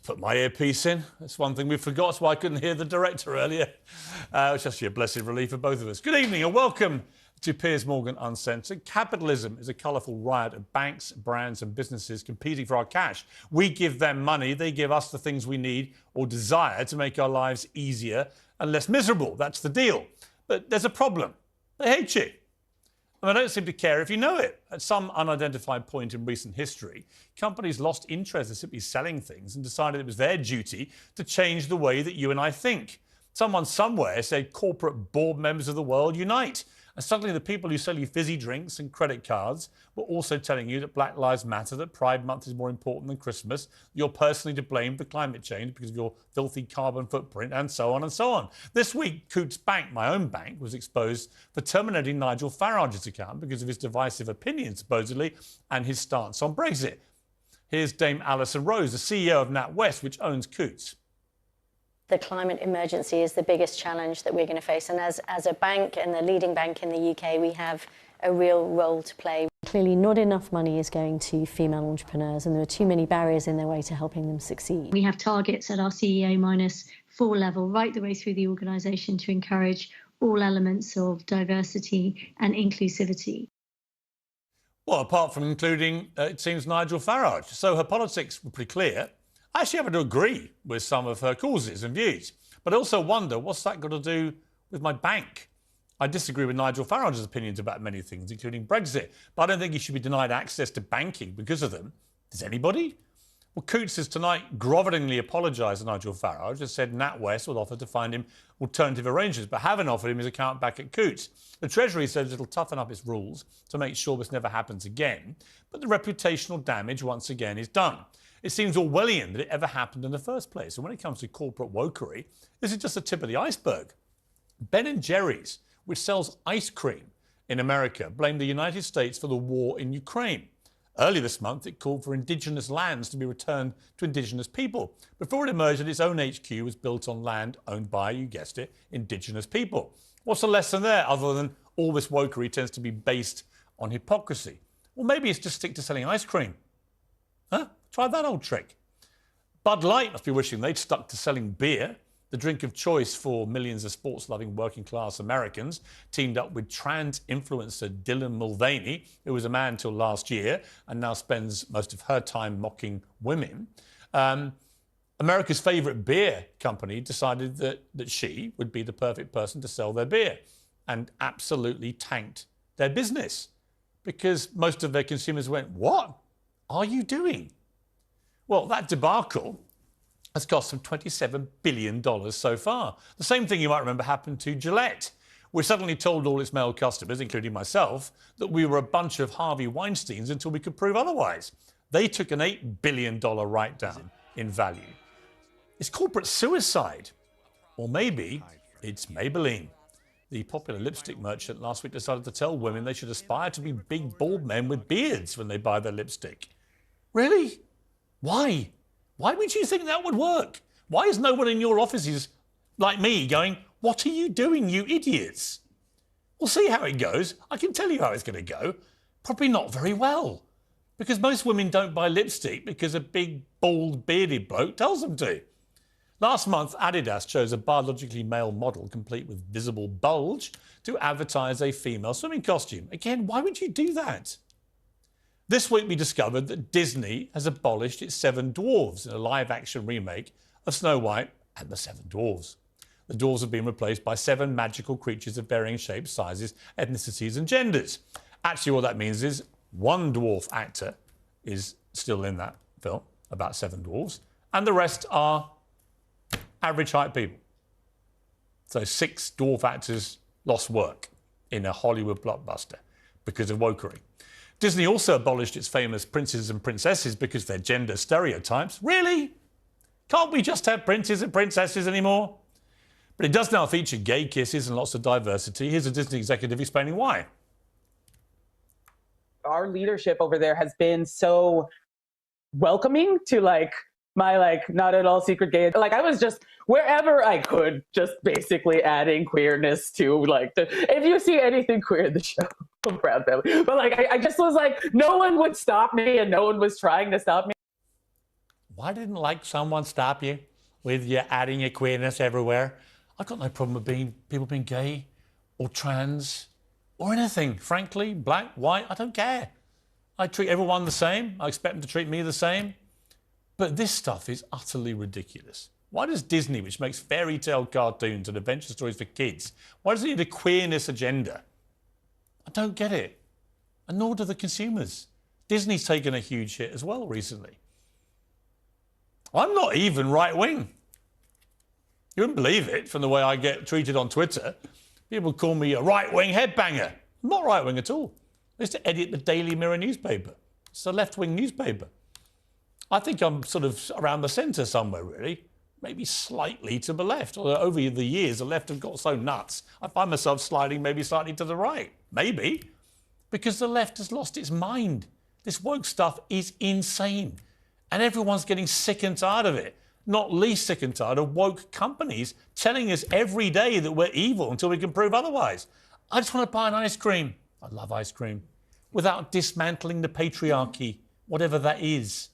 Put my earpiece in. That's one thing we forgot. That's why I couldn't hear the director earlier. It's actually a blessed relief for both of us. Good evening and welcome to Piers Morgan Uncensored. Capitalism is a colourful riot of banks, brands and businesses competing for our cash. We give them money, they give us the things we need or desire to make our lives easier and less miserable. That's the deal. But there's a problem. They hate you. And they don't seem to care if you know it. At some unidentified point in recent history, companies lost interest in simply selling things and decided it was their duty to change the way that you and I think. Someone somewhere said corporate board members of the world unite. And suddenly the people who sell you fizzy drinks and credit cards were also telling you that Black Lives Matter, that Pride Month is more important than Christmas, you're personally to blame for climate change because of your filthy carbon footprint, and so on and so on. This week, Coutts Bank, my own bank, was exposed for terminating Nigel Farage's account because of his divisive opinion, supposedly, and his stance on Brexit. Here's Dame Alison Rose, the CEO of NatWest, which owns Coutts. The climate emergency is the biggest challenge that we're going to face. And as a bank and the leading bank in the UK, we have a real role to play. Clearly not enough money is going to female entrepreneurs and there are too many barriers in their way to helping them succeed. We have targets at our CEO-4 level right the way through the organisation to encourage all elements of diversity and inclusivity. Well, apart from including, it seems, Nigel Farage. So her politics were pretty clear. I actually happen to agree with some of her causes and views, but I also wonder what's that got to do with my bank? I disagree with Nigel Farage's opinions about many things, including Brexit, but I don't think he should be denied access to banking because of them. Does anybody? Well, Coutts has tonight grovelingly apologised to Nigel Farage and said NatWest will offer to find him alternative arrangements, but haven't offered him his account back at Coutts. The Treasury says it'll toughen up its rules to make sure this never happens again, but the reputational damage once again is done. It seems Orwellian that it ever happened in the first place. And when it comes to corporate wokery, this is just the tip of the iceberg. Ben & Jerry's, which sells ice cream in America, blamed the United States for the war in Ukraine. Earlier this month, it called for indigenous lands to be returned to indigenous people, before it emerged that its own HQ was built on land owned by, you guessed it, indigenous people. What's the lesson there, other than all this wokery tends to be based on hypocrisy? Well, maybe it's just stick to selling ice cream. Huh? Try that old trick. Bud Light must be wishing they'd stuck to selling beer. The drink of choice for millions of sports-loving working-class Americans, teamed up with trans influencer Dylan Mulvaney, who was a man till last year and now spends most of her time mocking women. America's favourite beer company decided that she would be the perfect person to sell their beer and absolutely tanked their business because most of their consumers went, "What are you doing?" Well, that debacle has cost them $27 billion so far. The same thing you might remember happened to Gillette. We suddenly told all its male customers, including myself, that we were a bunch of Harvey Weinsteins until we could prove otherwise. They took an $8 billion write-down in value. It's corporate suicide. Or maybe it's Maybelline. The popular lipstick merchant last week decided to tell women they should aspire to be big, bald men with beards when they buy their lipstick. Really? Why? Why would you think that would work? Why is no one in your offices like me going, "What are you doing, you idiots?" We'll see how it goes. I can tell you how it's going to go. Probably not very well. Because most women don't buy lipstick because a big, bald, bearded bloke tells them to. Last month, Adidas chose a biologically male model complete with visible bulge to advertise a female swimming costume. Again, why would you do that? This week we discovered that Disney has abolished its Seven Dwarfs in a live-action remake of Snow White and the Seven Dwarfs. The dwarves have been replaced by 7 magical creatures of varying shapes, sizes, ethnicities and genders. Actually, what that means is one dwarf actor is still in that film about 7 dwarves, and the rest are average height people. So 6 dwarf actors lost work in a Hollywood blockbuster because of wokery. Disney also abolished its famous princes and princesses because they're gender stereotypes. Really? Can't we just have princes and princesses anymore? But it does now feature gay kisses and lots of diversity. Here's a Disney executive explaining why. Our leadership over there has been so welcoming to my not at all secret gay. I was just wherever I could, just basically adding queerness to if you see anything queer in the show, I'm proud family. But I just was no one would stop me and no one was trying to stop me. Why didn't like someone stop you with you adding your queerness everywhere? I've got no problem with people being gay or trans or anything. Frankly, black, white, I don't care. I treat everyone the same. I expect them to treat me the same. But this stuff is utterly ridiculous. Why does Disney, which makes fairy tale cartoons and adventure stories for kids, why does it need a queerness agenda? I don't get it. And nor do the consumers. Disney's taken a huge hit as well recently. I'm not even right-wing. You wouldn't believe it from the way I get treated on Twitter. People call me a right-wing headbanger. I'm not right-wing at all. I used to edit the Daily Mirror newspaper. It's a left-wing newspaper. I think I'm sort of around the centre somewhere, really. Maybe slightly to the left. Although over the years, the left have got so nuts, I find myself sliding maybe slightly to the right. Maybe. Because the left has lost its mind. This woke stuff is insane. And everyone's getting sick and tired of it. Not least sick and tired of woke companies telling us every day that we're evil until we can prove otherwise. I just want to buy an ice cream. I love ice cream. Without dismantling the patriarchy, whatever that is.